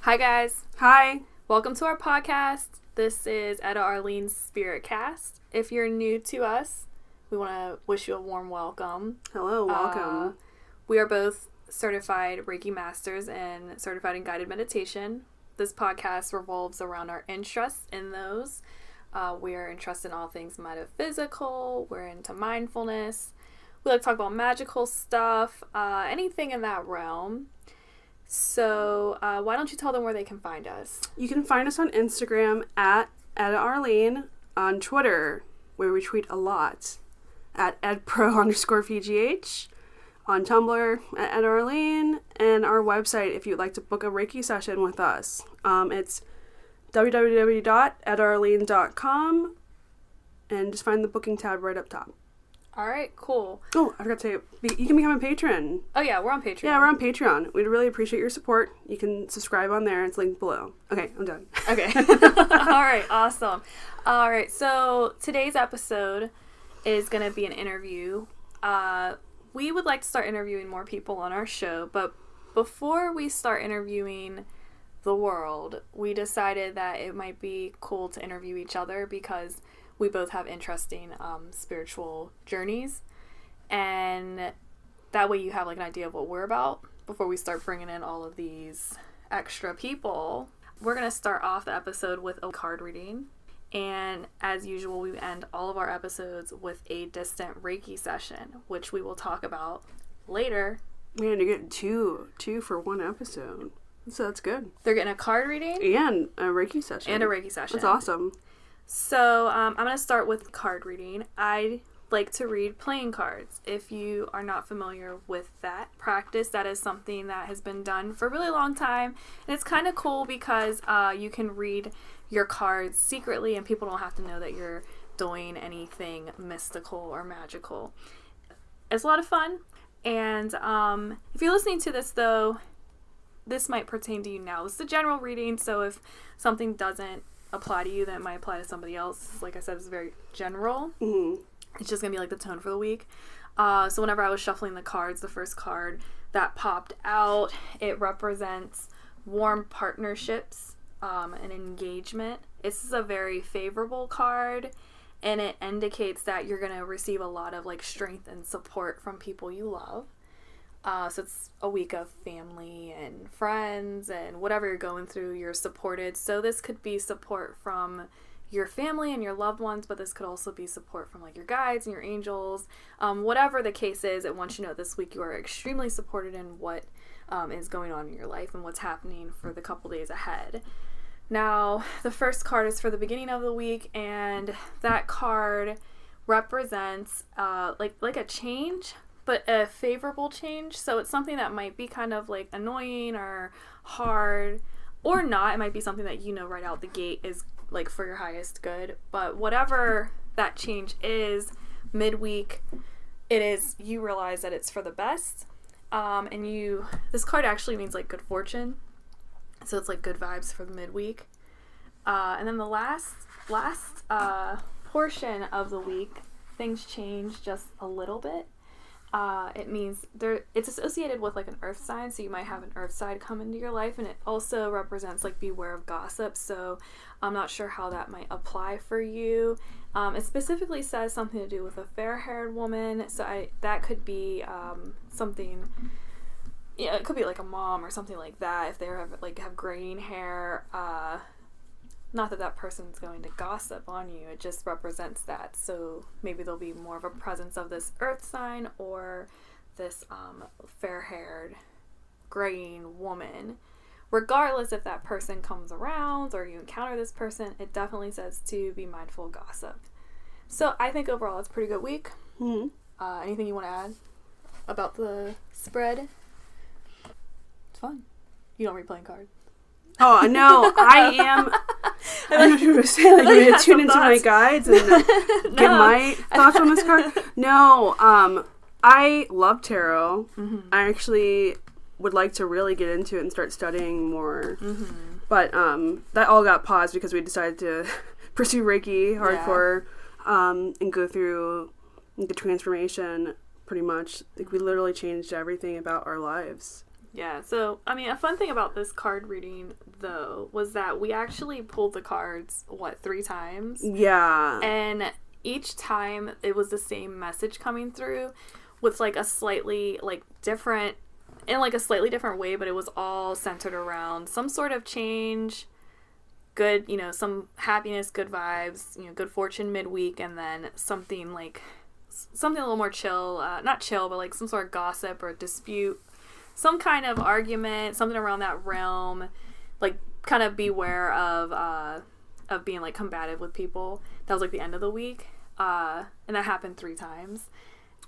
Hi guys. Hi. Welcome to our podcast. This is Etta Arlene's Spiritcast. If you're new to us, we want to wish you a warm welcome. Hello, welcome. We are both certified Reiki masters and certified in guided meditation. This podcast revolves around our interests in those. We are interested in all things metaphysical. We're into mindfulness. We like to talk about magical stuff, anything in that realm. So, why don't you tell them where they can find us? You can find us on Instagram at Etta Arlene, on Twitter, where we tweet a lot, at edpro_VGH, on Tumblr at Etta Arlene, and our website if you'd like to book a Reiki session with us. It's www.ettaarlene.com, and just find the booking tab right up top. All right, cool. Oh, I forgot to say, you can become a patron. Oh, yeah, we're on Patreon. Yeah, we're on Patreon. We'd really appreciate your support. You can subscribe on there. It's linked below. Okay, I'm done. Okay. All right, awesome. All right, so today's episode is going to be an interview. We would like to start interviewing more people on our show, but before we start interviewing the world, we decided that it might be cool to interview each other because we both have interesting spiritual journeys, and that way you have like an idea of what we're about before we start bringing in all of these extra people. We're going to start off the episode with a card reading, and as usual we end all of our episodes with a distant Reiki session, which we will talk about later. Man, you're getting two for one episode, so that's good. They're getting a card reading and a Reiki session. That's awesome. So, I'm going to start with card reading. I like to read playing cards. If you are not familiar with that practice, that is something that has been done for a really long time. And it's kind of cool because you can read your cards secretly and people don't have to know that you're doing anything mystical or magical. It's a lot of fun. And if you're listening to this, though, this might pertain to you now. This is a general reading, so if something doesn't apply to you, that might apply to somebody else. Like I said, it's very general. Mm-hmm. It's just gonna be like the tone for the week. So whenever I was shuffling the cards, the first card that popped out, it represents warm partnerships, and engagement. This is a very favorable card, and it indicates that you're gonna receive a lot of like strength and support from people you love. So it's a week of family and friends and whatever you're going through, you're supported. So this could be support from your family and your loved ones, but this could also be support from like your guides and your angels. Whatever the case is, it wants you to know this week you are extremely supported in what is going on in your life and what's happening for the couple days ahead. Now, the first card is for the beginning of the week, and that card represents like a change, but a favorable change. So it's something that might be kind of like annoying or hard or not. It might be something that you know right out the gate is like for your highest good. But whatever that change is, midweek, you realize that it's for the best. And this card actually means like good fortune. So it's like good vibes for the midweek. And then the last portion of the week, things change just a little bit. It means it's associated with like an earth sign, so you might have an earth side come into your life, and it also represents like beware of gossip. So I'm not sure how that might apply for you. It specifically says something to do with a fair-haired woman, so that could be something. Yeah, it could be like a mom or something like that if they have graying hair. Not that person's going to gossip on you. It just represents that. So maybe there'll be more of a presence of this earth sign or this fair-haired, graying woman. Regardless if that person comes around or you encounter this person, it definitely says to be mindful of gossip. So I think overall it's a pretty good week. Mm-hmm. Anything you want to add about the spread? It's fun. You don't read playing cards. Oh, no, I am. I don't know if you were saying, like, I'm going to tune into my guides and give my thoughts on this card. No, I love tarot. Mm-hmm. I actually would like to really get into it and start studying more. Mm-hmm. But that all got paused because we decided to pursue Reiki hardcore, and go through the transformation, pretty much. Like, we literally changed everything about our lives. Yeah, so, I mean, a fun thing about this card reading, though, was that we actually pulled the cards, 3 times? Yeah. And each time, it was the same message coming through with, like, a slightly, like, different, in, like, a slightly different way, but it was all centered around some sort of change, good, you know, some happiness, good vibes, you know, good fortune midweek, and then something, like, something a little more chill, not chill, but, like, some sort of gossip or dispute, some kind of argument, something around that realm, like, kind of beware of being, like, combative with people. That was, like, the end of the week, and that happened 3 times.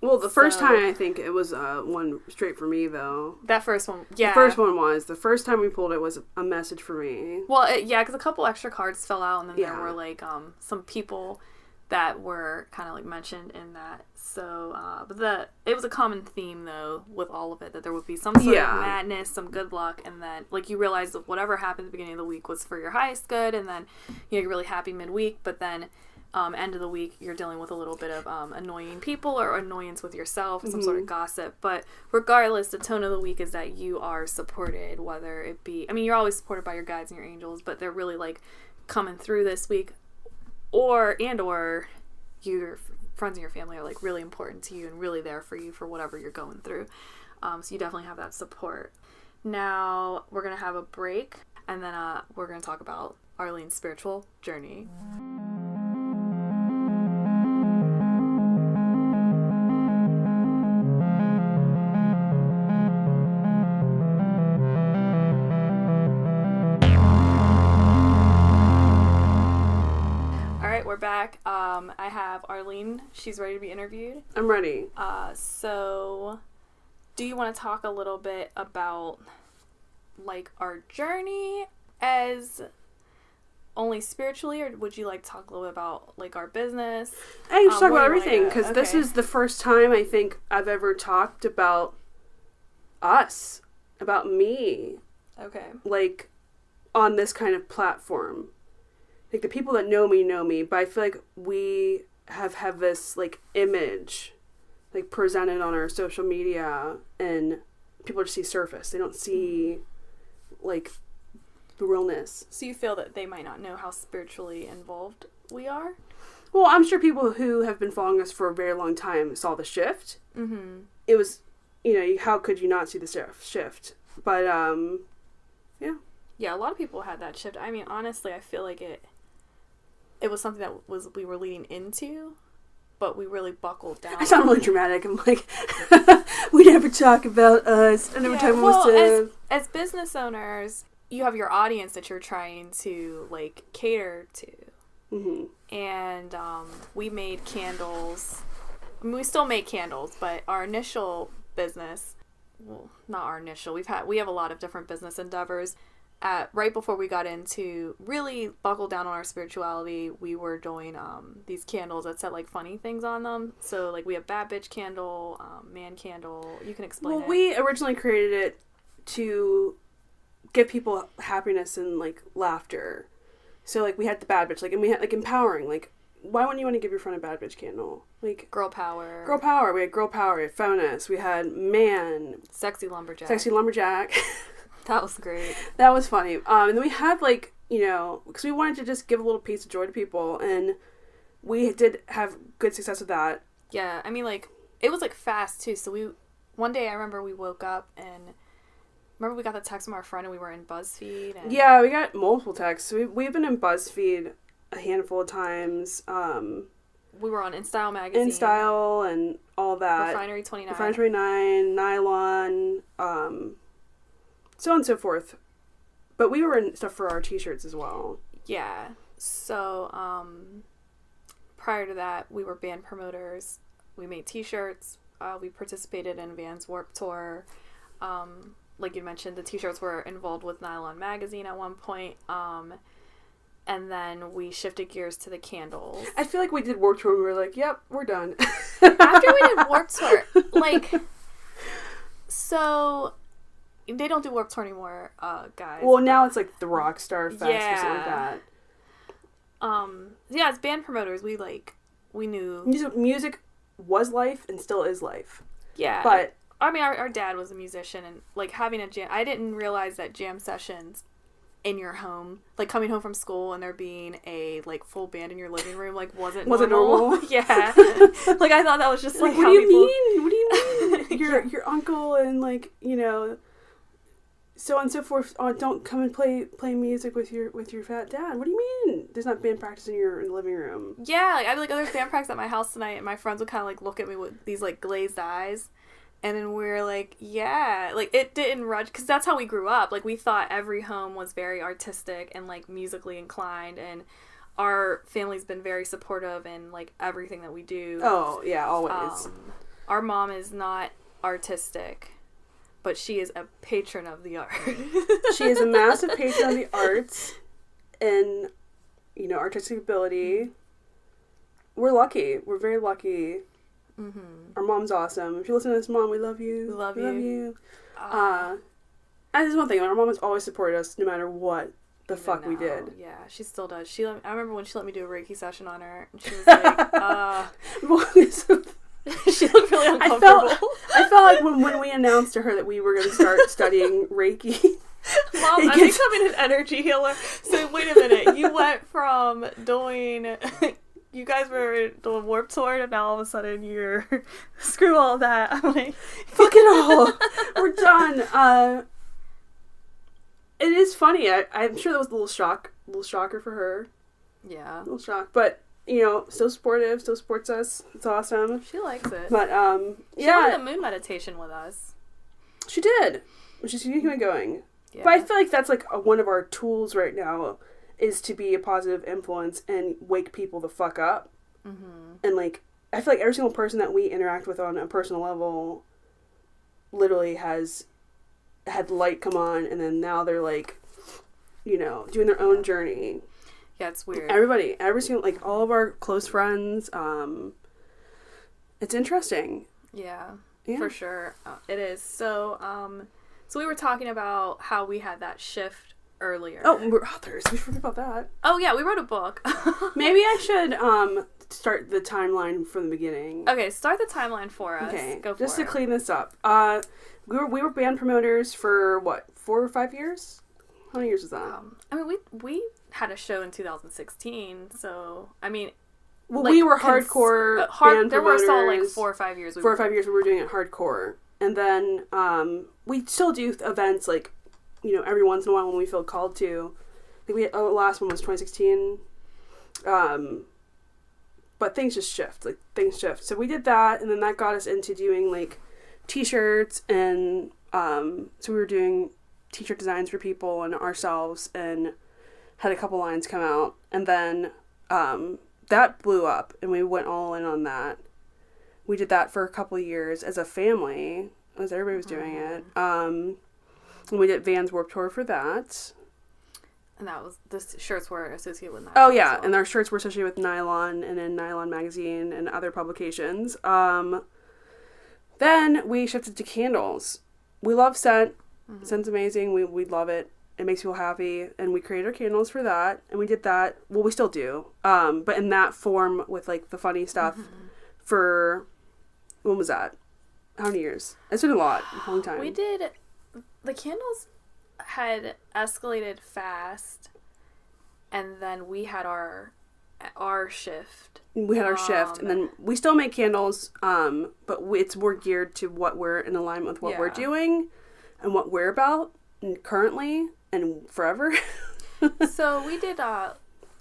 Well, the first time, I think it was one straight for me, though. That first one, yeah. The first one was. The first time we pulled it was a message for me. Well, yeah, because a couple extra cards fell out, and then there were, like, some people that were kind of, like, mentioned in that. So, but it was a common theme, though, with all of it, that there would be some sort of madness, some good luck, and then, like, you realize that whatever happened at the beginning of the week was for your highest good, and then, you know, you're really happy midweek, but then end of the week, you're dealing with a little bit of annoying people or annoyance with yourself, some sort of gossip. But regardless, the tone of the week is that you are supported, whether it be, I mean, you're always supported by your guides and your angels, but they're really, like, coming through this week, or your friends and your family are, like, really important to you and really there for you for whatever you're going through. So you definitely have that support. Now, we're going to have a break, and then we're going to talk about Arlene's spiritual journey. We're back. I have Arlene. She's ready to be interviewed. I'm ready. So do you want to talk a little bit about, like, our journey as only spiritually, or would you like to talk a little bit about, like, our business? I can just talk about everything, because this is the first time I think I've ever talked about us, about me. Okay. Like, on this kind of platform. Like, the people that know me, but I feel like we have this, like, image, like, presented on our social media, and people just see surface. They don't see, like, the realness. So you feel that they might not know how spiritually involved we are? Well, I'm sure people who have been following us for a very long time saw the shift. Mm-hmm. It was, you know, how could you not see the shift? But, yeah. Yeah, a lot of people had that shift. I mean, honestly, I feel like it was something that we were leading into, but we really buckled down. I sound really dramatic. I'm like, we never talk about us. I never talk about myself. As business owners, you have your audience that you're trying to, like, cater to. Mm-hmm. And we made candles. I mean, we still make candles, but our initial business, well, not our initial. We have a lot of different business endeavors. Right before we got into really buckle down on our spirituality, we were doing these candles that said, like, funny things on them. So, like, we have bad bitch candle, man candle. You can explain it. Well, we originally created it to give people happiness and, like, laughter. So, like, we had the bad bitch, like, and we had, like, empowering. Like, why wouldn't you want to give your friend a bad bitch candle? Like, girl power. Girl power. We had girl power. We had feminist. We had man. Sexy lumberjack. Sexy lumberjack. That was great. That was funny. And then we had, like, you know, because we wanted to just give a little piece of joy to people, and we did have good success with that. Yeah, I mean, like, it was, like, fast, too. So one day I remember we woke up, and remember we got the text from our friend, and we were in BuzzFeed. And yeah, we got multiple texts. We've been in BuzzFeed a handful of times. We were on InStyle magazine. InStyle and all that. Refinery 29. Refinery 29, Nylon, so on and so forth. But we were in stuff for our t-shirts as well. Yeah. So, prior to that, we were band promoters. We made t-shirts. We participated in Vans Warped Tour. Like you mentioned, the t-shirts were involved with Nylon magazine at one point. And then we shifted gears to the candles. I feel like we did Warped Tour and we were like, yep, we're done. After we did Warped Tour, like, so they don't do Warped Tour anymore, guys. Well, now it's like the Rockstar Fest or something like that. Yeah, as band promoters, we knew music was life and still is life. Yeah. But I mean, our dad was a musician, and like having a jam. I didn't realize that jam sessions in your home, like coming home from school and there being a like full band in your living room, like wasn't normal. Yeah, like I thought that was just like what how do you people... mean? What do you mean? Your uncle and like so on and so forth don't come and play music with your fat dad. What do you mean? There's not band practice in your living room? Yeah, like I had like other band practice at my house tonight, and my friends would kind of like look at me with these like glazed eyes. And then we're like, yeah, like it didn't rush, because that's how we grew up. Like we thought every home was very artistic and like musically inclined, and our family's been very supportive in like everything that we do. Oh yeah, always. Our mom is not artistic, but she is a patron of the art. She is a massive patron of the arts and artistic ability. We're lucky. We're very lucky. Mm-hmm. Our mom's awesome. If you listen to this, Mom, we love you. We love you. And there's one thing. Our mom has always supported us no matter what the fuck we did. Yeah, she still does. I remember when she let me do a Reiki session on her, and she was like, she looked really uncomfortable. I felt like when we announced to her that we were going to start studying Reiki. Mom, I'm becoming an energy healer. So wait a minute. You went from doing... You guys were doing Warped Tour, and now all of a sudden you're... Screw all that. I'm like... Fuck it all. We're done. It is funny. I'm sure that was a little shocker for her. Yeah. A little shock. But, still supportive, still supports us. It's awesome. She likes it. But, She did a moon meditation with us. She did. Which is keeping it going. Yeah. But I feel like that's like one of our tools right now, is to be a positive influence and wake people the fuck up. Mm-hmm. And like, I feel like every single person that we interact with on a personal level literally has had light come on, and then now they're like, doing their own journey. Yeah, it's weird. Every single, like, all of our close friends, it's interesting. Yeah, for sure. It is. So we were talking about how we had that shift earlier. Oh, we're authors. We forgot about that. Oh, yeah, we wrote a book. Maybe I should start the timeline from the beginning. Okay, start the timeline for us. Okay, go for just it. to clean this up. We were band promoters for, 4 or 5 years? How many years was that? I mean, we had a show in 2016, so, I mean... Well, like, we were hardcore band there promoters. There were still, like, 4 or 5 years. 4 or 5 years we were doing it hardcore. And then, we still do events, like, every once in a while when we feel called to. I think the last one was 2016. But things just shift. Like, things shift. So we did that, and then that got us into doing, like, t-shirts, and, so we were doing t-shirt designs for people and ourselves, and had a couple lines come out. And then, that blew up, and we went all in on that. We did that for a couple of years as a family, as everybody was doing it. And we did Vans Warped Tour for that. And that was, the shirts were associated with Nylon. Oh, yeah, well. And our shirts were associated with Nylon, and in Nylon Magazine and other publications. Then we shifted to candles. We love scent. Mm-hmm. Scent's amazing. We love it. It makes people happy. And we created our candles for that. And we did that. Well, we still do. But in that form with, like, the funny stuff for... When was that? How many years? It's been a long time. We did... The candles had escalated fast, and then we had our shift. We had our shift, and then we still make candles, but it's more geared to what we're in alignment with, what we're doing, and what we're about currently and forever. So we did,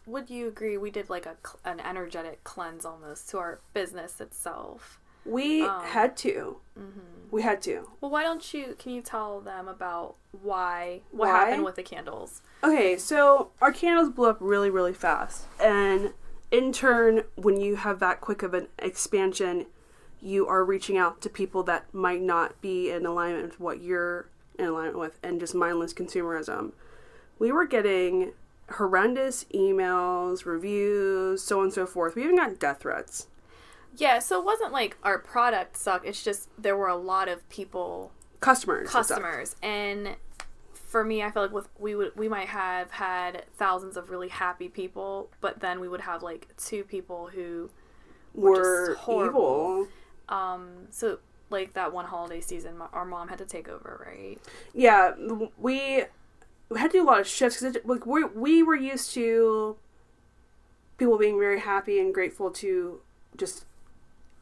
would you agree, we did like an energetic cleanse almost to our business itself. We had to. Mm-hmm. We had to. Well, can you tell them about what happened with the candles? Okay, so our candles blew up really, really fast. And in turn, when you have that quick of an expansion, you are reaching out to people that might not be in alignment with what you're in alignment with, and just mindless consumerism. We were getting horrendous emails, reviews, so on and so forth. We even got death threats. Yeah, so it wasn't like our product sucked. It's just there were a lot of people, customers, and for me, I feel like we might have had thousands of really happy people, but then we would have like 2 people who were just horrible. evil. So like, that one holiday season, our mom had to take over, right? Yeah, we had to do a lot of shifts because like we were used to people being very happy and grateful to just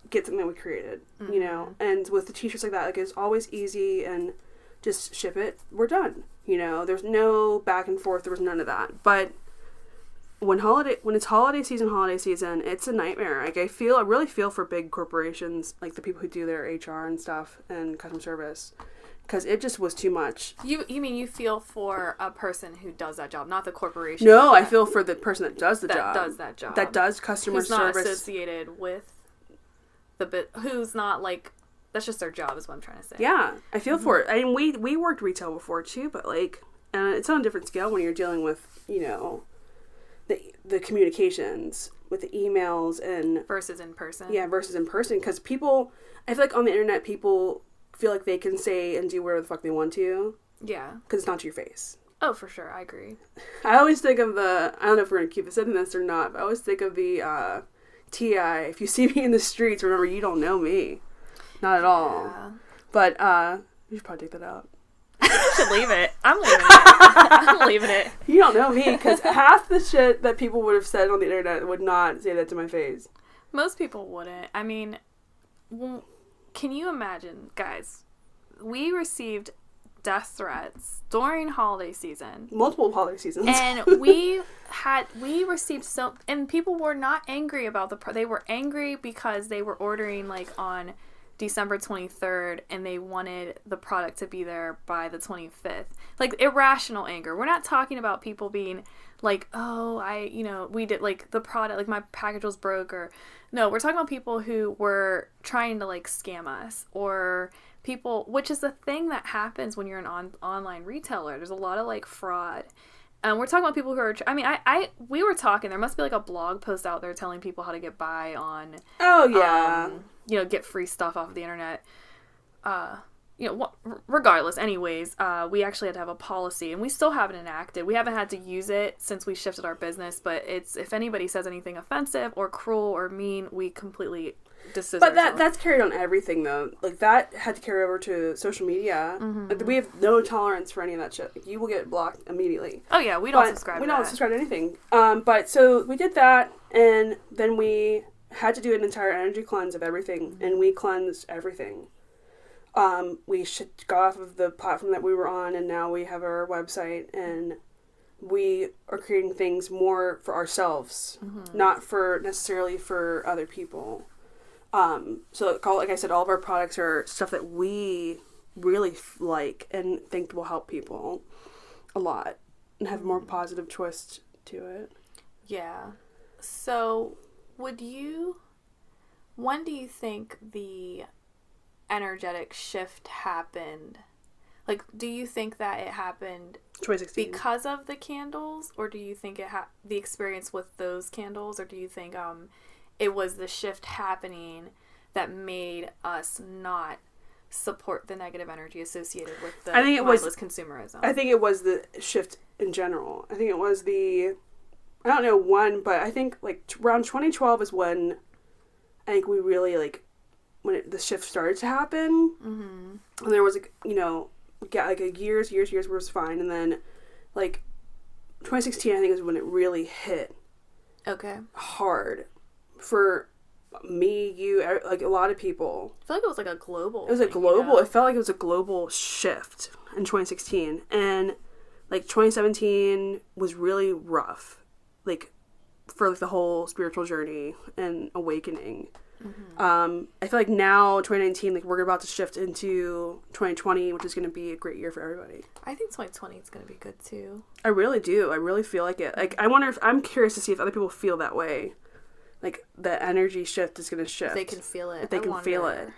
get something we created, you know. And with the t-shirts like that, like, it's always easy and just ship it. We're done. You know, there's no back and forth. There was none of that. But when it's holiday season, it's a nightmare. Like, I really feel for big corporations, like the people who do their HR and stuff and customer service, because it just was too much. You mean you feel for a person who does that job, not the corporation? No, I feel for the person that does the job. That does that job. That does customer who's service. Who's not associated with who's not, like, that's just their job is what I'm trying to say. Yeah, I feel for it. I mean, we worked retail before too, but, like, it's on a different scale when you're dealing with, you know, the communications with the emails and... Versus in person. Yeah, versus in person. Because people... I feel like on the internet, people feel like they can say and do whatever the fuck they want to. Yeah. Because it's not to your face. Oh, for sure. I agree. I always think of I don't know if we're going to keep saying this or not, but I always think of the T.I. If you see me in the streets, remember, you don't know me. Not at all. Yeah. But you should probably take that out. You should leave it. I'm leaving it. I'm leaving it. You don't know me, because half the shit that people would have said on the internet would not say that to my face. Most people wouldn't. I mean, can you imagine, guys? We received death threats during holiday season. Multiple holiday seasons. And we received and people were not angry about they were angry because they were ordering, like, on December 23rd, and they wanted the product to be there by the 25th. Like, irrational anger. We're not talking about people being like, oh, we did, like, the product, like, my package was broke, or... No, we're talking about people who were trying to, like, scam us, or people, which is the thing that happens when you're an online retailer. There's a lot of, like, fraud. And we're talking about people who are, we were talking, there must be, like, a blog post out there telling people how to get by on... Oh, yeah. Get free stuff off of the internet. Regardless, anyways, we actually had to have a policy, and we still haven't enacted. We haven't had to use it since we shifted our business, but if anybody says anything offensive or cruel or mean, we completely desist. But that's carried on everything, though. Like, that had to carry over to social media. Like, we have no tolerance for any of that shit. Like, you will get blocked immediately. Oh, yeah, we don't subscribe to that. We don't subscribe to anything. But, so, we did that, and then we had to do an entire energy cleanse of everything, and we cleansed everything. We got off of the platform that we were on, and now we have our website, and we are creating things more for ourselves, not for necessarily for other people. So, like I said, all of our products are stuff that we really like and think will help people a lot and have a more positive twist to it. Yeah. So, when do you think the energetic shift happened? Like, do you think that it happened 2016 because of the candles, or do you think the experience with those candles, or do you think it was the shift happening that made us not support the negative energy associated with the mindless consumerism? I think it was the shift in general. I think it was I don't know but I think, like, around 2012 is when I think we really, like, when the shift started to happen. And there was, like, a years was fine, and then, like, 2016 I think is when it really hit hard for me, you, like, a lot of people. I feel like it was like a global. It was a global. It felt like it was a global shift in 2016, and, like, 2017 was really rough, like, for, like, the whole spiritual journey and awakening. I feel like now 2019, like, we're about to shift into 2020, which is going to be a great year for everybody. I think 2020 is going to be good too. I really do. I really feel like it. Like, I'm curious to see if other people feel that way. Like, the energy shift is going to shift. If they can feel it. If they can feel it.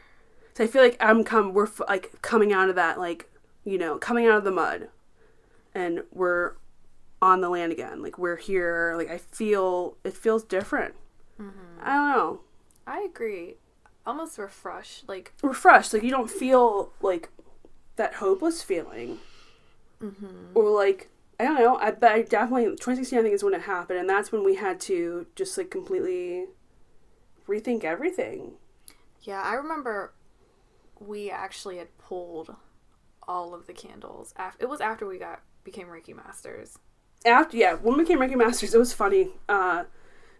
So I feel like we're coming out of that, like, coming out of the mud, and we're on the land again. Like, we're here. Like, it feels different. I don't know. I agree. Almost refreshed. Like, you don't feel, like, that hopeless feeling. Or, like, I don't know. I definitely, 2016 I think is when it happened, and that's when we had to just, like, completely rethink everything. Yeah, I remember we actually had pulled all of the candles. It was after we became Reiki masters. When we became Reiki masters, it was funny.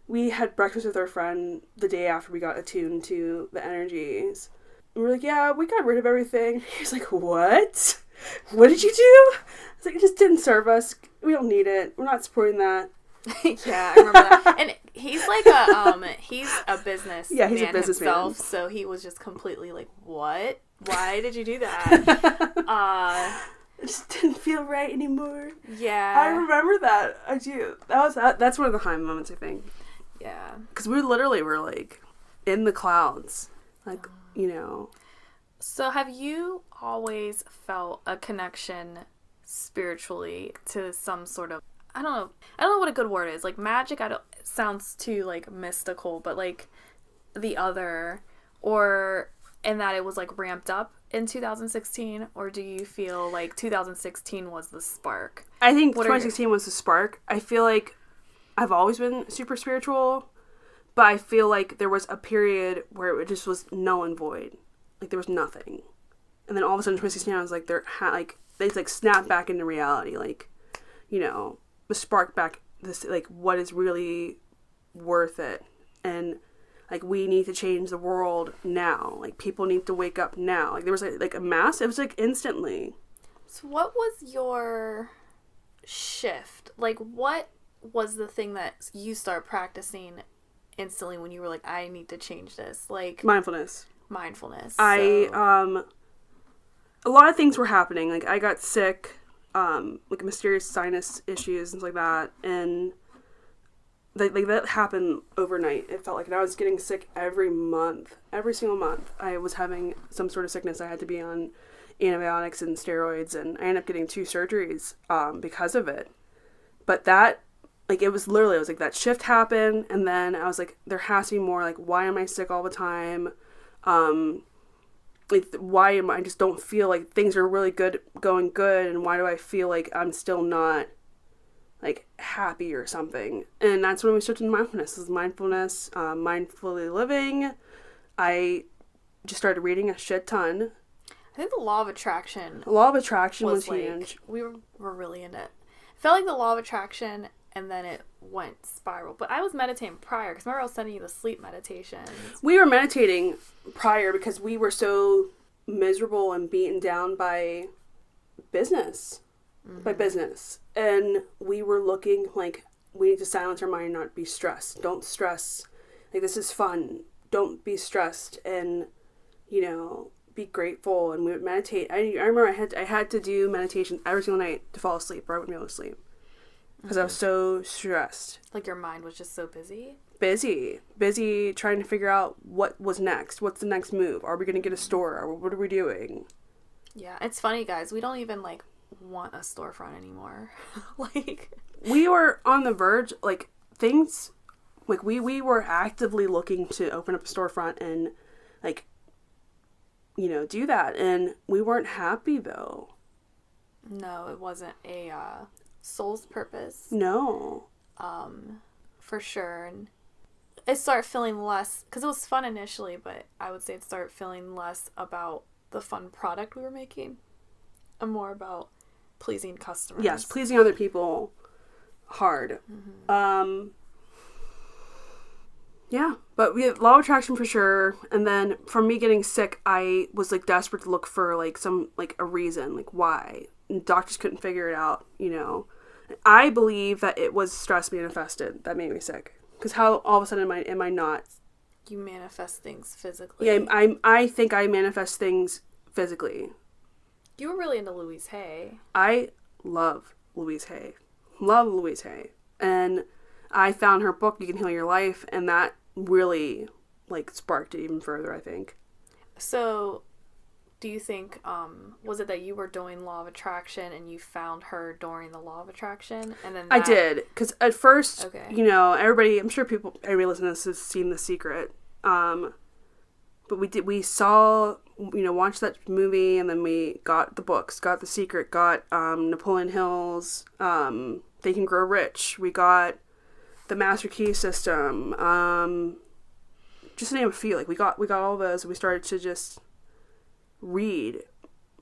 We had breakfast with our friend the day after we got attuned to the energies. And we're like, yeah, we got rid of everything. He's like, what? What did you do? I was like, it just didn't serve us. We don't need it. We're not supporting that. Yeah, I remember that. And he's like he's a businessman he's a businessman himself, so he was just completely like, what? Why did you do that? It just didn't feel right anymore. Yeah. I remember that. I do. That's one of the high moments, I think. Yeah. Because we literally were, like, in the clouds. Like, you know. So have you always felt a connection spiritually to some sort of, I don't know what a good word is. Like, magic, it sounds too, like, mystical, but, like, the other, or in that it was, like, ramped up in 2016, or do you feel like 2016 was the spark? I think 2016 was the spark. I feel like I've always been super spiritual, but I feel like there was a period where it just was null and void. Like, there was nothing. And then all of a sudden, 2016, I was like, they like snapped back into reality. Like, you know, the spark back, this, like, what is really worth it. And, like, we need to change the world now. Like, people need to wake up now. Like, there was, like a mass. It was, like, instantly. So what was your shift? Like, what was the thing that you start practicing instantly when you were like, I need to change this? Like, Mindfulness. So. A lot of things were happening. Like, I got sick, like, mysterious sinus issues and things like that. And like that happened overnight. It felt like, and I was getting sick every single month. I was having some sort of sickness. I had to be on antibiotics and steroids, and I ended up getting 2 surgeries because of it. But that, like, it was like that shift happened, and then I was like, there has to be more. Like, why am I sick all the time? Like, why am I just don't feel like things are really going good, and why do I feel like I'm still not, like, happy or something? And that's when we switched into mindfulness. This is mindfulness, mindfully living. I just started reading a shit ton. I think the law of attraction. The law of attraction was like, huge. We were really into it. It felt like the law of attraction, and then it went spiral. But I was meditating prior, because remember I was sending you the sleep meditations. We were meditating prior because we were so miserable and beaten down by business. And we were looking like, we need to silence our mind, not be stressed. Don't stress. Like, this is fun. Don't be stressed, and, you know, be grateful. And we would meditate. I remember I had to do meditation every single night to fall asleep, or I wouldn't be able to sleep. Because I was so stressed. Like, your mind was just so busy? Busy trying to figure out what was next. What's the next move? Are we going to get a store? Or what are we doing? Yeah, it's funny, guys. We don't even, like, want a storefront anymore. Like, we were on the verge, like, things, like, we were actively looking to open up a storefront and, like, you know, do that. And we weren't happy, though. No, it wasn't a soul's purpose. No. For sure. And it started feeling less, because it was fun initially, but I would say it started feeling less about the fun product we were making and more about pleasing customers. Yes, pleasing other people hard. Mm-hmm. Yeah, but we had law of attraction for sure. And then from me getting sick, I was, like, desperate to look for, like, some, like, a reason, like, why. And doctors couldn't figure it out, you know. I believe that it was stress manifested that made me sick. Because how all of a sudden am I not? You manifest things physically. Yeah, I think I manifest things physically. You were really into Louise Hay. I love Louise Hay. Love Louise Hay. And I found her book, You Can Heal Your Life, and that really, like, sparked it even further, I think. So, do you think, was it that you were doing Law of Attraction and you found her during the Law of Attraction? And then I did, because at first, okay, you know, everybody listening to this has seen The Secret. But we saw, you know, watched that movie, and then we got the books, got The Secret, got Napoleon Hill's Think and Grow Rich. We got the Master Key System. Just to name a few. Like, we got all those, and we started to just read,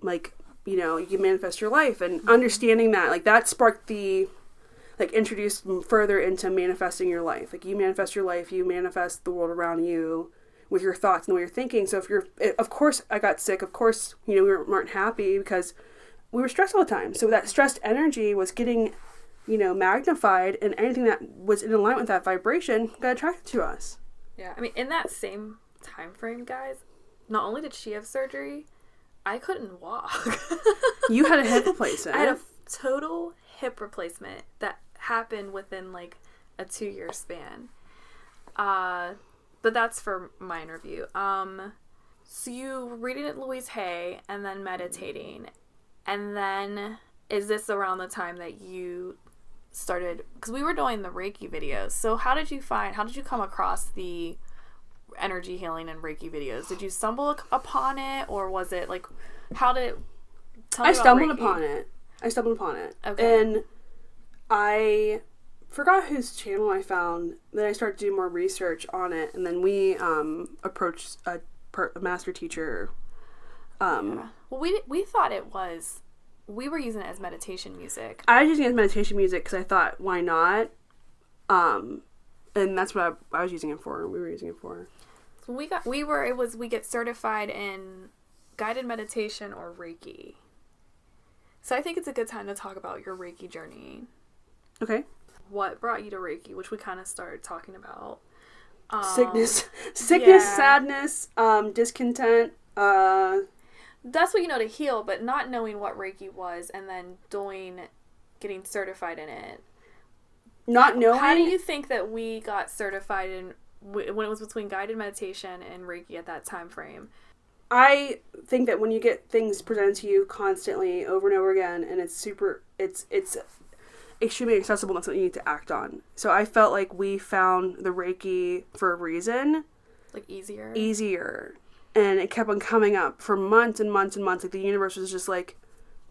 like, you know, you can manifest your life, and understanding that, like, that sparked the, like, introduced further into manifesting your life. Like, you manifest your life, you manifest the world around you with your thoughts and the way you're thinking. So of course I got sick, of course, you know, we weren't happy because we were stressed all the time. So that stressed energy was getting, you know, magnified, and anything that was in alignment with that vibration got attracted to us. Yeah, I mean, in that same time frame, guys, not only did she have surgery, I couldn't walk. You had a hip replacement. I had a total hip replacement that happened within like a 2-year span. But that's for my interview. So you reading at Louise Hay and then meditating, and then is this around the time that you started, because we were doing the Reiki videos, so how did you come across the energy healing and Reiki videos? Did you stumble upon it, or was it like, I stumbled upon it. Okay. And I forgot whose channel I found. Then I started doing more research on it, and then we approached a master teacher. Yeah. Well, we thought we were using it as meditation music. I was using it as meditation music because I thought, why not? And that's what I was using it for. We were using it for. So we get certified in guided meditation or Reiki. So I think it's a good time to talk about your Reiki journey. Okay. What brought you to Reiki, which we kind of started talking about. Sickness, yeah. Sadness, discontent. That's what you know to heal, but not knowing what Reiki was and then getting certified in it. Not knowing. How do you think that we got certified in when it was between guided meditation and Reiki at that time frame? I think that when you get things presented to you constantly over and over again, and it's extremely accessible, that's what you need to act on. So I felt like we found the Reiki for a reason. Like easier. And it kept on coming up for months and months and months. Like, the universe was just like,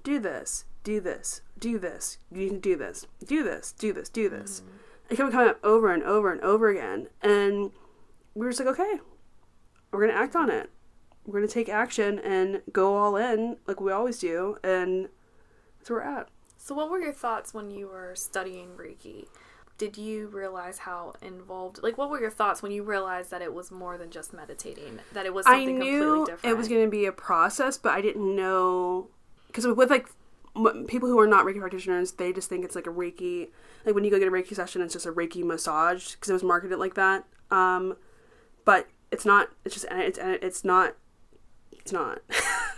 do this, do this, do this. You need to do this, do this, do this, do this. Mm-hmm. It kept coming up over and over and over again. And we were just like, okay, we're going to act on it. We're going to take action and go all in like we always do. And that's where we're at. So what were your thoughts when you were studying Reiki? Did you realize how involved, like, what were your thoughts when you realized that it was more than just meditating, that it was something completely different? It was going to be a process, but I didn't know, because with, like, people who are not Reiki practitioners, they just think it's like a Reiki, like, when you go get a Reiki session, it's just a Reiki massage, because it was marketed like that, but it's not, it's not.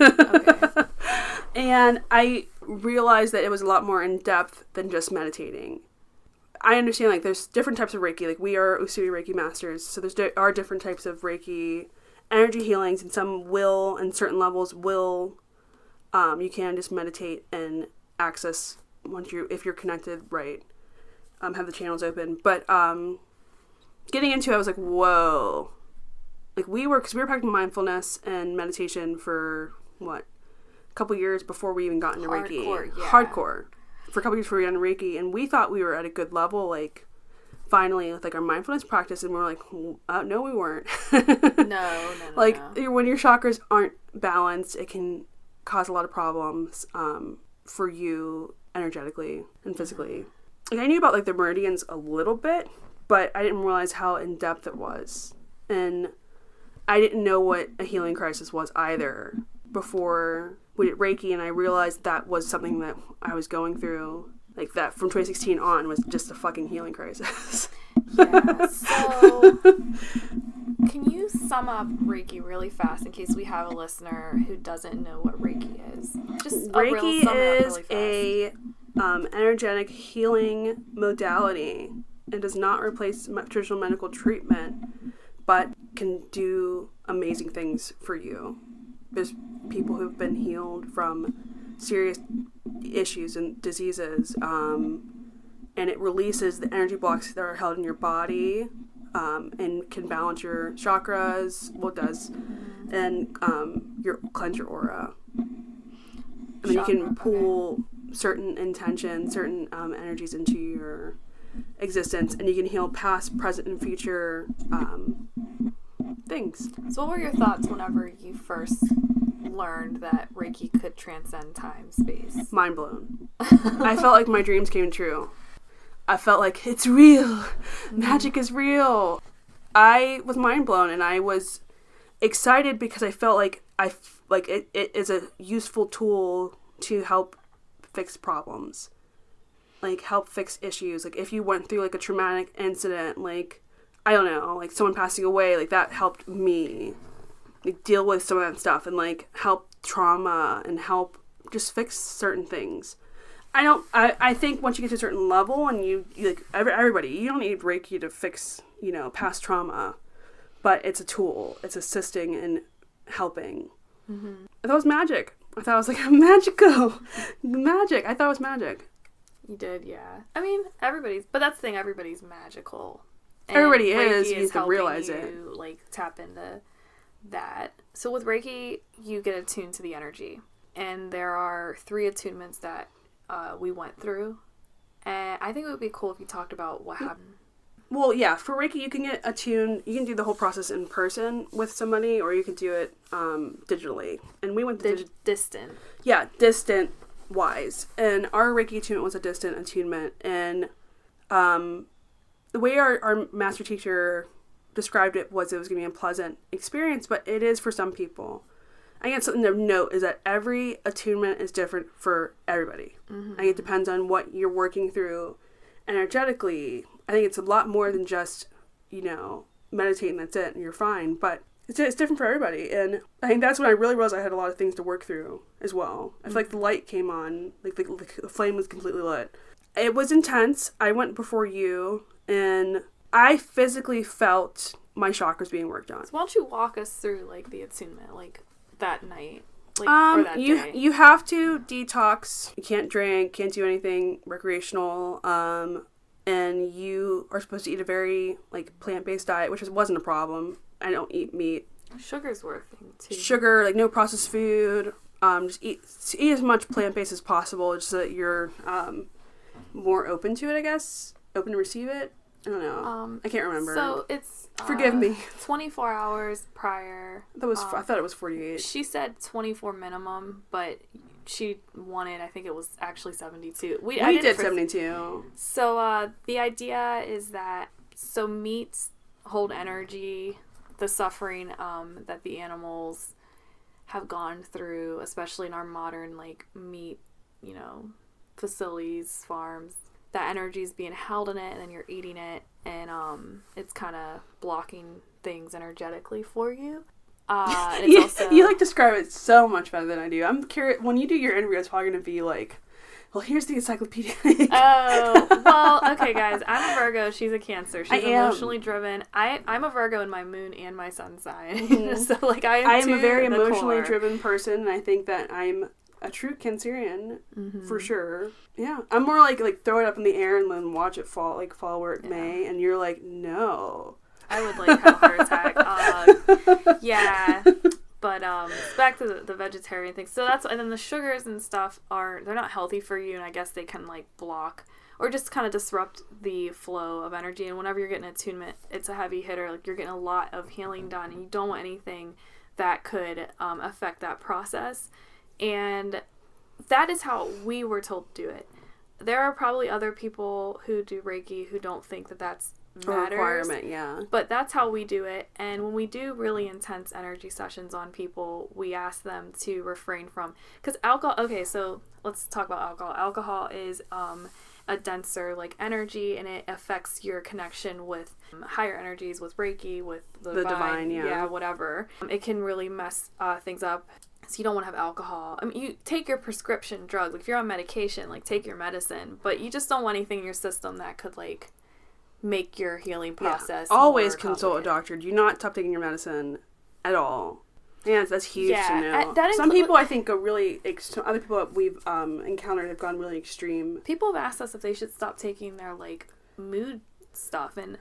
Okay. And I realized that it was a lot more in depth than just meditating. I understand, like, there's different types of Reiki. Like, we are Usui Reiki masters, so are different types of Reiki energy healings, and some will, and certain levels will, you can just meditate and access if you're connected right, have the channels open. But getting into it, I was like, whoa. Like, we were practicing mindfulness and meditation for, a couple years before we even got into Reiki. Hardcore. For a couple years before we got into Reiki, and we thought we were at a good level, like, finally, with, like, our mindfulness practice, and we were like, no, we weren't. No. Like, when your chakras aren't balanced, it can cause a lot of problems for you energetically and physically. Like, I knew about, like, the meridians a little bit, but I didn't realize how in-depth it was. And I didn't know what a healing crisis was either before we did Reiki, and I realized that was something that I was going through, like, that from 2016 on was just a fucking healing crisis. Yeah, so can you sum up Reiki really fast in case we have a listener who doesn't know what Reiki is? Just Reiki is a energetic healing modality. It does not replace traditional medical treatment, but can do amazing things for you. There's people who've been healed from serious issues and diseases, and it releases the energy blocks that are held in your body, and can balance your chakras, and cleanse your aura. And then you can pull certain intentions, certain energies into your existence, and you can heal past, present, and future things. So what were your thoughts whenever you first learned that Reiki could transcend time, space. Mind blown. I felt like my dreams came true. I felt like it's real. Magic is real. I was mind blown, and I was excited because I felt like it is a useful tool to help fix problems, like help fix issues. Like if you went through like a traumatic incident, like I don't know, like someone passing away, like that helped me like deal with some of that stuff and like help trauma and help just fix certain things. I think once you get to a certain level and you like everybody, you don't need Reiki to fix, past trauma, but it's a tool. It's assisting and helping. Mm-hmm. I thought it was magic. I thought it was like magical. Magic. I thought it was magic. You did, yeah. I mean, but that's the thing, everybody's magical. And everybody Reiki is. You need to realize it. Like, tap into that. So with Reiki, you get attuned to the energy. And there are 3 attunements that we went through. And I think it would be cool if you talked about what happened. Well, yeah, for Reiki, you can get attuned. You can do the whole process in person with somebody, or you can do it digitally. And we went distant. Yeah, distant wise. And our Reiki attunement was a distant attunement. And the way our master teacher described it was going to be a pleasant experience, but it is for some people. I guess something to note is that every attunement is different for everybody. Mm-hmm. I think it depends on what you're working through energetically. I think it's a lot more than just, meditating, that's it, and you're fine. But it's different for everybody. And I think that's when I really realized I had a lot of things to work through as well. I feel like the light came on, like the flame was completely lit. It was intense. I went before you, and I physically felt my chakras being worked on. So why don't you walk us through, like, the attunement, like, that night? Like, or that day? You have to detox. You can't drink, can't do anything recreational. And you are supposed to eat a very, like, plant-based diet, which wasn't a problem. I don't eat meat. Sugar's working, too. Sugar, like, no processed food. Just eat as much plant-based as possible, just so that you're more open to it, I guess. Open to receive it. I don't know. I can't remember. So it's... Forgive me. 24 hours prior. I thought it was 48. She said 24 minimum, but she wanted, I think it was actually 72. We did 72. So the idea is that, meats hold energy, the suffering that the animals have gone through, especially in our modern, like, meat, facilities, farms. That energy is being held in it, and then you're eating it, and it's kind of blocking things energetically for you. It's also... You describe it so much better than I do. I'm curious, when you do your interview, it's probably going to be like, well, here's the encyclopedia. Oh, well, okay, guys. I'm a Virgo. She's a Cancer. She's emotionally driven. I'm a Virgo in my moon and my sun sign. Mm-hmm. So, like, I am a very emotionally driven person, and I think that I'm a true Cancerian, for sure. Yeah. I'm more like throw it up in the air and then watch it fall where it may, and you're like, no. I would, have a heart attack. Yeah. But, back to the vegetarian thing. So and then the sugars and stuff they're not healthy for you, and I guess they can, block or just kind of disrupt the flow of energy. And whenever you're getting attunement, it's a heavy hitter. Like, you're getting a lot of healing done, and you don't want anything that could affect that process. And that is how we were told to do it. There are probably other people who do Reiki who don't think that that's matters. A requirement, yeah. But that's how we do it. And when we do really intense energy sessions on people, we ask them to refrain from... Because alcohol... Okay, so let's talk about alcohol. Alcohol is a denser, energy, and it affects your connection with higher energies, with Reiki, with the divine, yeah, whatever. It can really mess things up. So you don't want to have alcohol. I mean, you take your prescription drugs. If you're on medication, take your medicine. But you just don't want anything in your system that could, make your healing process always consult a doctor. Do not stop taking your medicine at all. Yeah, that's huge to know. Some people, I think, go really... other people that we've encountered have gone really extreme. People have asked us if they should stop taking their, mood stuff. And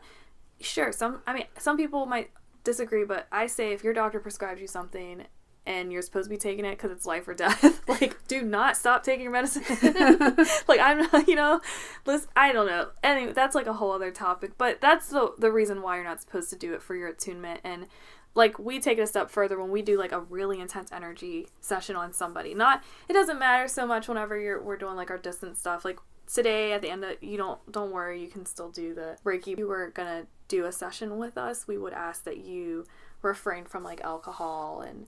sure, some people might disagree, but I say if your doctor prescribes you something... and you're supposed to be taking it because it's life or death, do not stop taking your medicine. I'm not, listen, I don't know. Anyway, that's a whole other topic, but that's the reason why you're not supposed to do it for your attunement. And like, we take it a step further when we do, like, a really intense energy session on somebody. It doesn't matter so much whenever we're doing, like, our distance stuff. Like, today, at the end of, don't worry, you can still do the Reiki. If you were gonna do a session with us, we would ask that you refrain from, like, alcohol and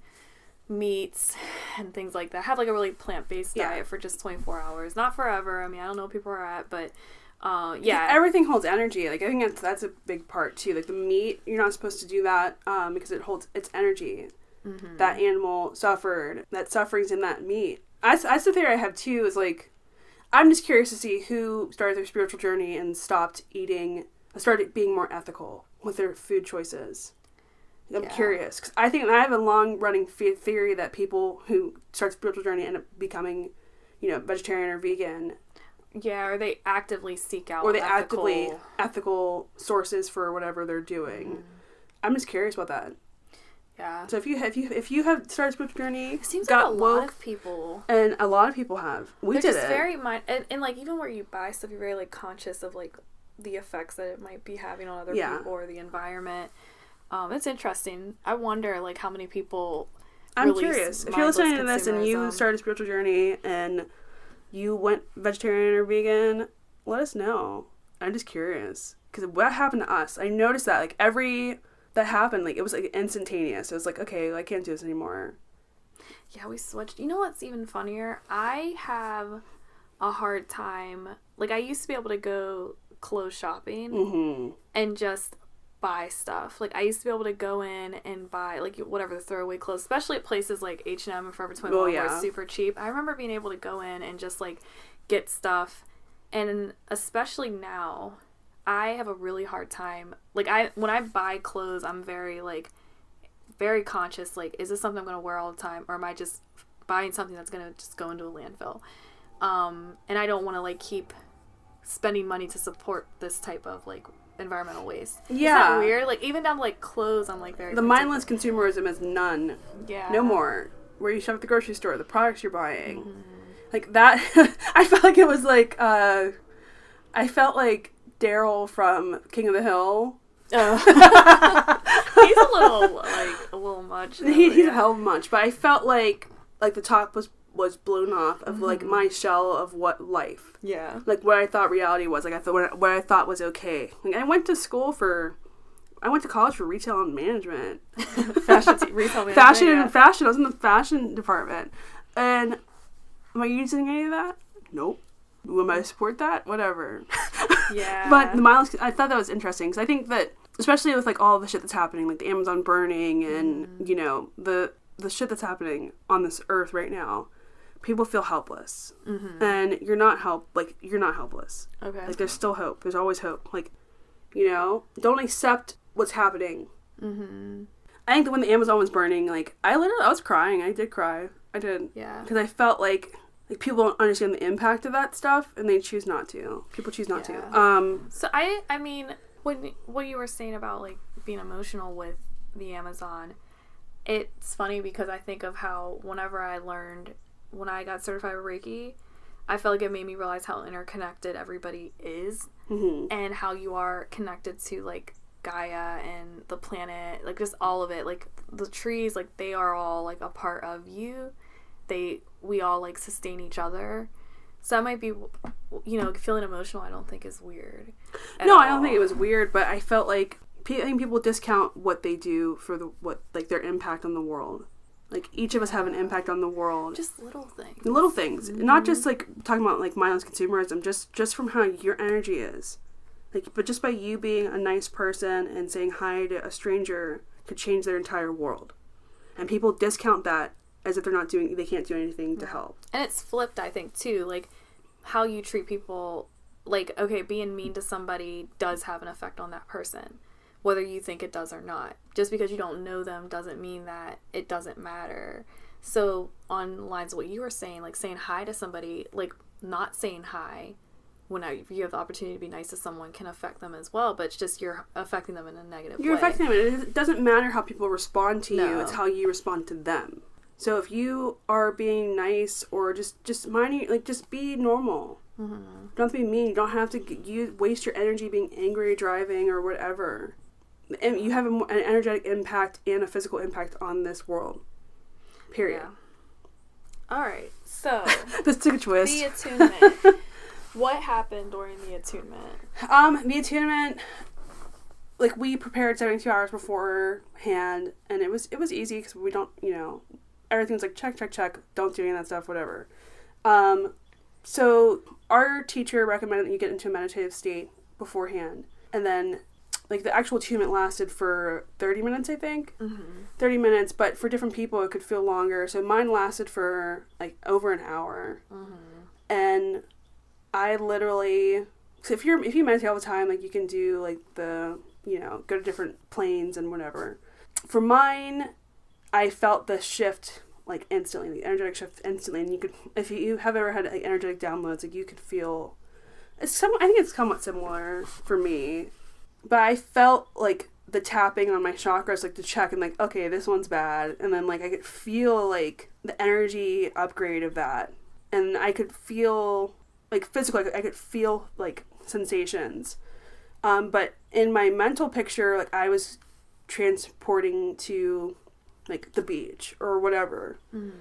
meats and things like that. Have, like, a really plant-based diet for just 24 hours. Not forever. I mean, I don't know what people are at, but... everything holds energy. Like, I think that's a big part too. Like, the meat, you're not supposed to do that because it holds its energy. Mm-hmm. That animal suffered. That suffering's in that meat. That's the theory I have too. Is like, I'm just curious to see who started their spiritual journey and started being more ethical with their food choices. I'm curious because I think I have a long running theory that people who start spiritual journey end up becoming, vegetarian or vegan. Yeah, or they actively seek out, or they actively ethical sources for whatever they're doing. Mm. I'm just curious about that. Yeah. So if you have started spiritual journey, it seems like a lot of people, and a lot of people have. They're just very and like even where you buy stuff, you're very like conscious of like the effects that it might be having on other people or the environment. It's interesting. I wonder like how many people. I'm curious if you're listening to this and you started a spiritual journey and you went vegetarian or vegan, let us know. I'm just curious. Because what happened to us? I noticed that, like, that happened, like, it was, like, instantaneous. It was like, okay, I can't do this anymore. Yeah, we switched. You know what's even funnier? I have a hard time. Like, I used to be able to go clothes shopping and just buy stuff. Like, I used to be able to go in and buy, like, whatever the throwaway clothes, especially at places like H&M and Forever 21 where it's super cheap. I remember being able to go in and just, like, get stuff. And especially now, I have a really hard time. Like, when I buy clothes, I'm very, like, very conscious. Like, is this something I'm going to wear all the time? Or am I just buying something that's going to just go into a landfill? And I don't want to, like, keep spending money to support this type of, like, environmental waste. Yeah. Isn't that weird? Like, even down to, like, clothes, I'm, like, very... The mindless consumerism is none. Yeah. No more. Where you shop at the grocery store, the products you're buying. Mm-hmm. Like, that... I felt like it was, like, I felt like Daryl from King of the Hill. He's a little much. Though, he's a hell of much, but I felt like the top was blown off of like my shell of what life. Yeah. Like what I thought reality was. Like what I thought was okay. Like I went to college for retail and management. Retail management. Fashion. I was in the fashion department. And am I using any of that? Nope. Am I support that? Whatever. Yeah. But the mindless, I thought that was interesting because I think that especially with like all the shit that's happening, like the Amazon burning and the shit that's happening on this earth right now. People feel helpless, and you're not helpless. Okay, like there's still hope. There's always hope. Like, don't accept what's happening. I think that when the Amazon was burning, like I was crying. I did cry. I did. Yeah. Because I felt like people don't understand the impact of that stuff, and they choose not to. People choose not to. So I mean, what you were saying about like being emotional with the Amazon, it's funny because I think of how whenever when I got certified with Reiki, I felt like it made me realize how interconnected everybody is and how you are connected to like Gaia and the planet, like just all of it, like the trees, like they are all like a part of you. We all like sustain each other. So that might be, feeling emotional I don't think is weird. No, I don't think it was weird, but I felt like I think people discount what they do for their impact on the world. Like, each of us have an impact on the world. Just little things. Little things. Not just, like, talking about, like, mindless consumerism. Just from how your energy is. Like, but just by you being a nice person and saying hi to a stranger could change their entire world. And people discount that as if they can't do anything to help. And it's flipped, I think, too. Like, how you treat people. Like, okay, being mean to somebody does have an effect on that person. Whether you think it does or not. Just because you don't know them doesn't mean that it doesn't matter. So on lines of what you were saying, like saying hi to somebody, like not saying hi when you have the opportunity to be nice to someone can affect them as well, but it's just you're affecting them in a negative way. You're affecting them. It doesn't matter how people respond to you. It's how you respond to them. So if you are being nice or just minding, like just be normal. Don't have to be mean. You don't have to waste your energy being angry, driving, or whatever. you have an energetic impact and a physical impact on this world. Period. Yeah. All right. So this took a twist. The attunement. What happened during the attunement? The attunement, like, we prepared 72 hours beforehand, and it was easy because we don't, everything's like check, don't do any of that stuff, whatever. So our teacher recommended that you get into a meditative state beforehand, and then, like, the actual attunement lasted for 30 minutes, I think. 30 minutes, but for different people it could feel longer. So mine lasted for, like, over an hour. And I literally, so if you meditate all the time, like, you can do, like, the, go to different planes and whatever. For mine, I felt the shift, like, instantly, the energetic shift instantly. And you could, if you have ever had, like, energetic downloads, like, you could feel, I think it's somewhat similar for me. But I felt, like, the tapping on my chakras, like, to check and, like, okay, this one's bad. And then, like, I could feel, like, the energy upgrade of that. And I could feel, like, physically, I could feel, like, sensations. But in my mental picture, like, I was transporting to, like, the beach or whatever. And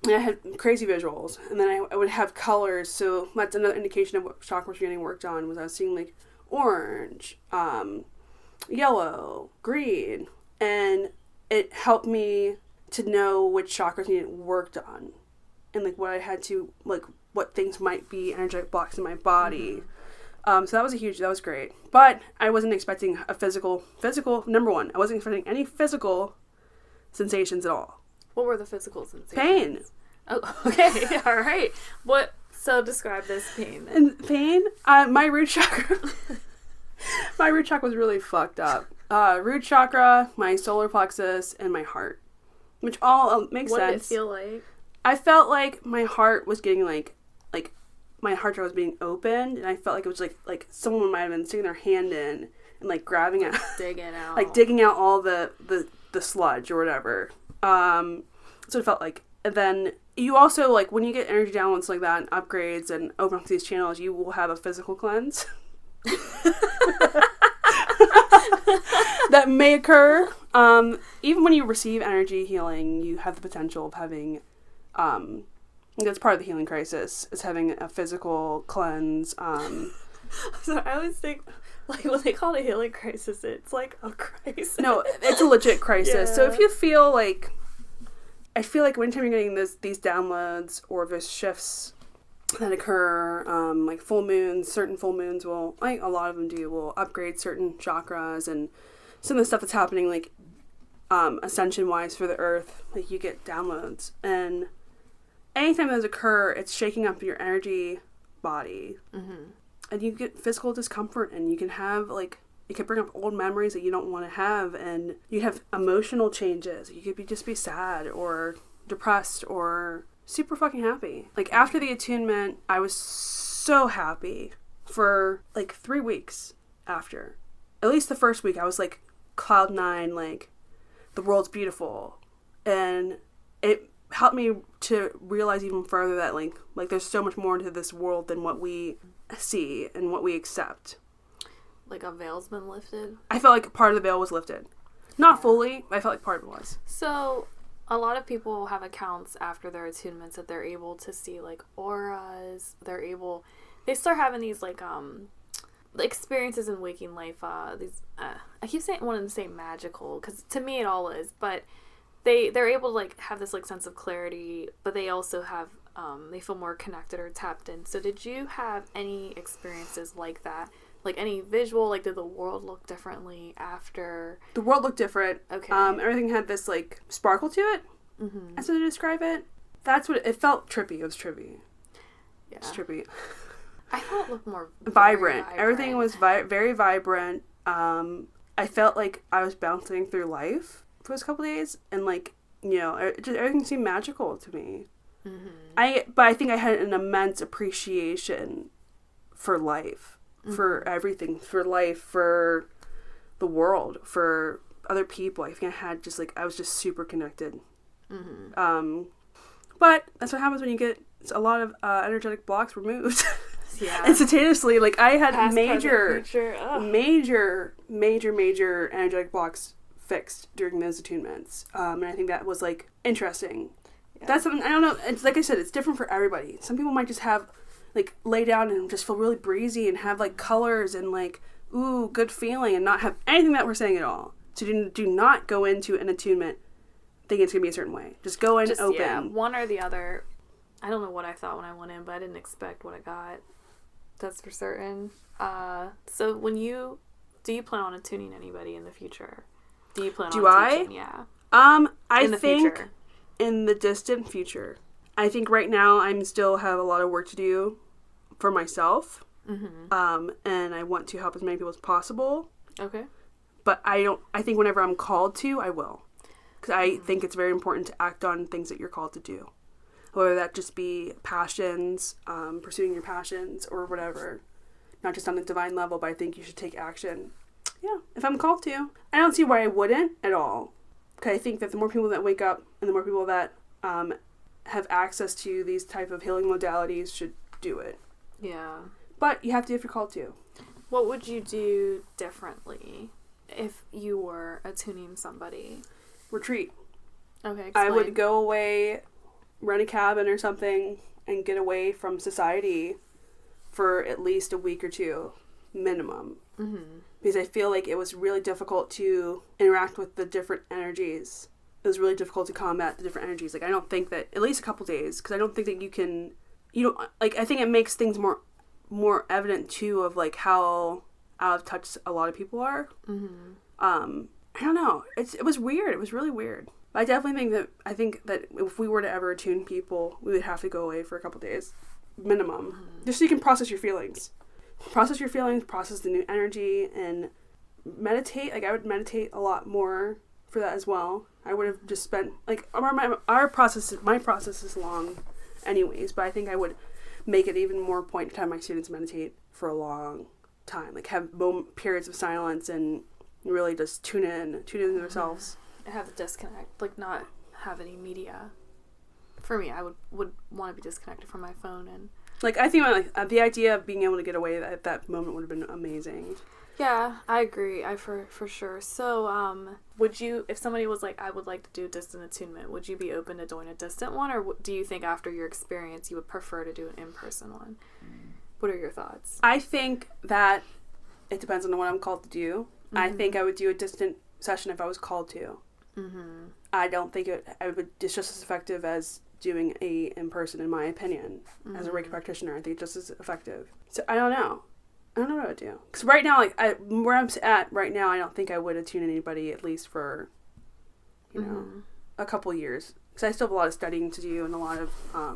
I had crazy visuals. And then I would have colors. So that's another indication of what chakras were getting worked on, was I was seeing, like, orange, yellow, green. And it helped me to know which chakras needed worked on. And, like, what I had to, like, what things might be energetic blocks in my body. So that was great. But I wasn't expecting a physical, number one, I wasn't expecting any physical sensations at all. What were the physical sensations? Pain. Oh, okay. All right. So describe this pain then. And pain? My root chakra. My root chakra was really fucked up. Root chakra, my solar plexus, and my heart. Which all makes sense. What did it feel like? I felt like my heart was getting, like my heart was being opened, and I felt like it was like someone might have been sticking their hand in and, like, grabbing it, digging out all the sludge or whatever. So it felt like. And then you also, like, when you get energy downloads like that and upgrades and open up these channels, you will have a physical cleanse that may occur. Even when you receive energy healing, you have the potential of having, that's part of the healing crisis, is having a physical cleanse. So I always think, like, when they call it a healing crisis, it's like a crisis. No, it's a legit crisis. Yeah. So if you feel like, I feel like anytime you're getting these downloads or those shifts that occur, like certain full moons will, like, a lot of them will upgrade certain chakras, and some of the stuff that's happening, like, ascension wise for the earth, like, you get downloads. And anytime those occur, it's shaking up your energy body. And you get physical discomfort, and you can have, like, it could bring up old memories that you don't want to have, and you have emotional changes. You could just be sad or depressed or super fucking happy. Like, after the attunement, I was so happy for, like, 3 weeks after. At least the first week, I was, like, cloud nine, like, the world's beautiful. And it helped me to realize even further that, like there's so much more into this world than what we see and what we accept. Like, a veil's been lifted? I felt like part of the veil was lifted. Not fully, but I felt like part of it was. So, a lot of people have accounts after their attunements that they're able to see, like, auras. They start having these, like, experiences in waking life. I keep wanting to say magical, because to me it all is, but they're able to, like, have this, like, sense of clarity, but they also have, they feel more connected or tapped in. So did you have any experiences like that? Like, any visual, like, did the world look differently after? The world looked different. Okay. Everything had this, like, sparkle to it. That's how to describe it. That's what it felt. Trippy. It was trippy. Yeah. It's trippy. I thought it looked more vibrant. Everything was very vibrant. I felt like I was bouncing through life for those couple days, and, like, everything seemed magical to me. But I think I had an immense appreciation for life. For everything, for life, for the world, for other people. I think I was just super connected. But that's what happens when you get a lot of energetic blocks removed. Yeah. Instantaneously, like, I had Past, major present, future. Ugh. major energetic blocks fixed during those attunements. And I think that was, like, interesting. Yeah. That's something, I don't know, it's like I said, it's different for everybody. Some people might just have, like, lay down and just feel really breezy and have, like, colors and, like, ooh, good feeling, and not have anything that we're saying at all. So do not go into an attunement thinking it's going to be a certain way. Just go in open. Yeah, one or the other. I don't know what I thought when I went in, but I didn't expect what I got. That's for certain. So do you plan on attuning anybody in the future? Do you plan on teaching? Yeah. I think future. in the distant future. I think right now I'm still have a lot of work to do for myself. Mm-hmm. And I want to help as many people as possible. Okay. But I think whenever I'm called to, I will. Because I think it's very important to act on things that you're called to do. Whether that just be passions, pursuing your passions, or whatever. Not just on the divine level, but I think you should take action. Yeah, if I'm called to. I don't see why I wouldn't at all. Because I think that the more people that wake up and the more people that have access to these type of healing modalities should do it. Yeah. But you have to if you're called to. What would you do differently if you were attuning somebody? Retreat. Okay, explain. I would go away, rent a cabin or something, and get away from society for at least a week or two, minimum. Mm-hmm. Because I feel like it was really difficult to interact with the different energies. It was really difficult to combat the different energies. Like, I don't think that, at least a couple days, because I don't think that I think it makes things more evident too of like how out of touch a lot of people are. Mm-hmm. I don't know. It was weird. It was really weird. But I definitely think that if we were to ever attune people, we would have to go away for a couple days, minimum, just so you can process your feelings. Process the new energy, and meditate. Like, I would meditate a lot more for that as well. I would have just spent, like, my process is long anyways, but I think I would make it even more point to have my students meditate for a long time. Like, have periods of silence and really just tune in themselves. Have a disconnect, like, not have any media. For me, I would want to be disconnected from my phone. And like, I think like the idea of being able to get away at that moment would have been amazing. Yeah, I agree. For sure. So, would you, if somebody was like, I would like to do distant attunement, would you be open to doing a distant one, or do you think after your experience you would prefer to do an in-person one? What are your thoughts? I think that it depends on what I'm called to do. Mm-hmm. I think I would do a distant session if I was called to. Mm-hmm. I don't think it's just as effective as doing a in-person, in my opinion. Mm-hmm. As a Reiki practitioner, I think it's just as effective. So I don't know what I would do. Because right now, like, where I'm at right now, I don't think I would attune anybody, at least for, a couple years. Because I still have a lot of studying to do and a lot of, I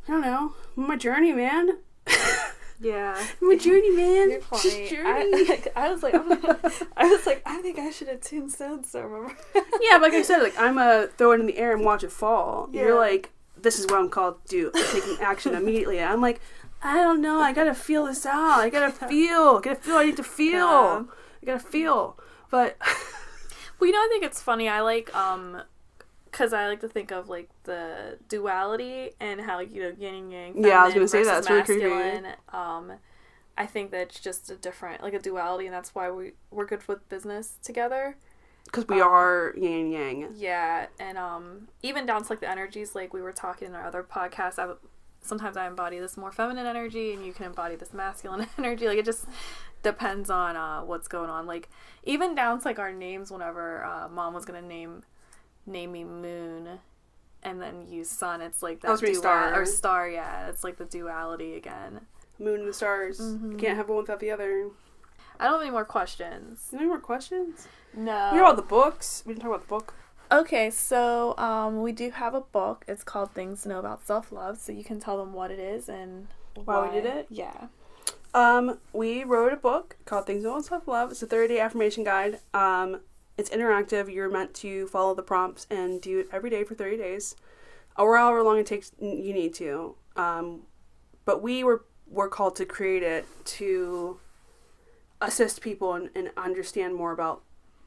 don't know, my journey, man. Yeah. My journey, man. You're funny. I was like, I think I should attune so-and-so, remember? Yeah, but like I said, like, I'm a throw it in the air and watch it fall. Yeah. You're like, this is what I'm called to do. I'm taking action immediately. And I'm like, I don't know. I gotta feel this out. I gotta feel. I need to feel. Yeah. I gotta feel. But well, I think it's funny. I like because I like to think of like the duality and how yin and yang. Yeah, I was gonna say that. It's really creepy. I think that it's just a duality, and that's why we're good with business together. Because we are yin and yang. Yeah, and even down to like the energies, like we were talking in our other podcast. Sometimes I embody this more feminine energy, and you can embody this masculine energy. Like, it just depends on what's going on. Like, even down to like our names. Whenever Mom was gonna name me Moon, and then use Sun, it's like that star. Yeah, it's like the duality again. Moon and the stars. Mm-hmm. You can't have one without the other. I don't have any more questions. Any more questions? No. We hear all the books. We didn't talk about the book. Okay, so we do have a book. It's called Things to Know About Self-Love, so you can tell them what it is and why we did it? Yeah. We wrote a book called Things to Know About Self-Love. It's a 30-day affirmation guide. It's interactive. You're meant to follow the prompts and do it every day for 30 days. Or however long it takes you need to. But we were called to create it to assist people and understand more about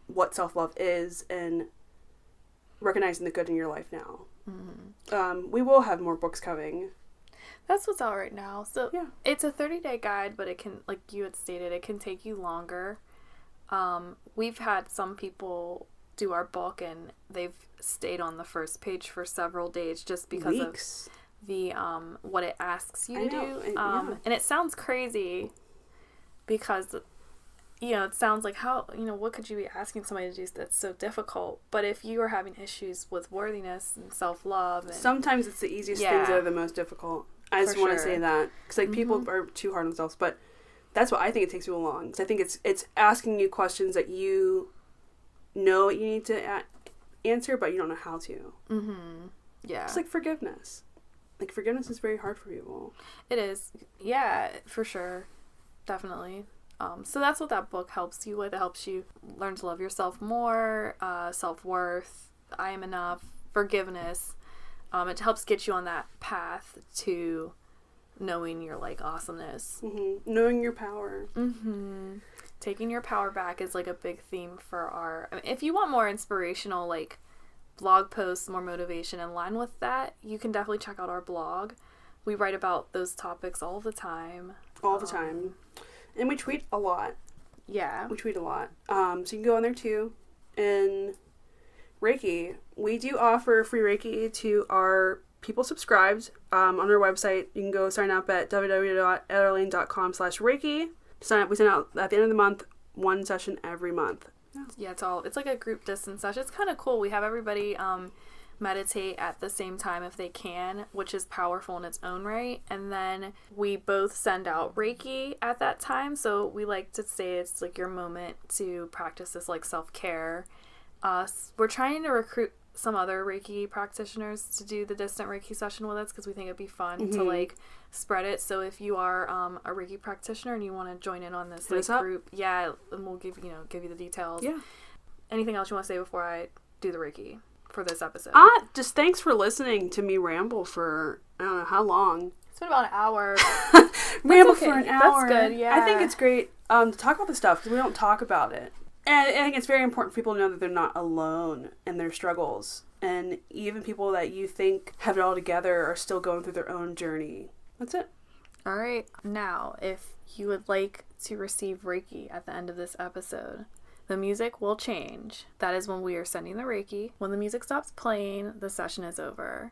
what self-love is and recognizing the good in your life now. Mm-hmm. We will have more books coming. That's what's out right now. So Yeah. it's a 30-day guide, but it can, like you had stated, it can take you longer. We've had some people do our book and they've stayed on the first page for several days just because Weeks. of the what it asks you to do. Yeah. And it sounds crazy because, you know, it sounds like how, you know, what could you be asking somebody to do that's so difficult? But if you are having issues with worthiness and self-love, and sometimes it's the easiest things that are the most difficult. I just want to say that because like people are too hard on themselves, but that's what I think it takes people long. Because I think it's asking you questions that you know you need to answer, but you don't know how to. Yeah, it's like forgiveness. Like forgiveness is very hard for people. It is. Yeah, for sure, definitely. So that's what that book helps you with. It helps you learn to love yourself more, self-worth, I am enough, forgiveness. It helps get you on that path to knowing your, like, awesomeness. Knowing your power. Taking your power back is, like, a big theme for our... I mean, if you want more inspirational, like, blog posts, more motivation in line with that, you can definitely check out our blog. We write about those topics all the time. All the time. And we tweet a lot. Yeah. We tweet a lot. So you can go on there, too. And... Reiki. We do offer free Reiki to our people subscribed on our website. You can go sign up at www.ettarlene.com/Reiki. Sign up. We send out at the end of the month, one session every month. Yeah, it's like a group distance session. It's kind of cool. We have everybody meditate at the same time if they can, which is powerful in its own right. And then we both send out Reiki at that time. So we like to say it's like your moment to practice this like self-care. We're trying to recruit some other Reiki practitioners to do the distant Reiki session with us because we think it'd be fun to like spread it. So if you are a Reiki practitioner and you want to join in on this like group, and we'll give you the details. Yeah. Anything else you want to say before I do the Reiki for this episode? Just thanks for listening to me ramble for I don't know how long. It's been about an hour. Ramble for an hour. That's good. Yeah. I think it's great to talk about this stuff because we don't talk about it. And I think it's very important for people to know that they're not alone in their struggles. And even people that you think have it all together are still going through their own journey. That's it. All right. Now, if you would like to receive Reiki at the end of this episode, the music will change. That is when we are sending the Reiki. When the music stops playing, the session is over.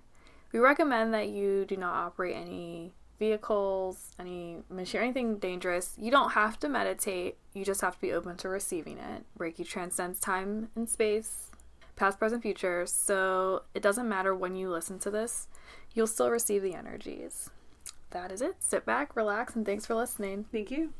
We recommend that you do not operate any vehicles, any machinery, anything dangerous. You don't have to meditate. You just have to be open to receiving it. Reiki transcends time and space, past, present, future. So it doesn't matter when you listen to this. You'll still receive the energies. That is it. Sit back, relax, and thanks for listening. Thank you.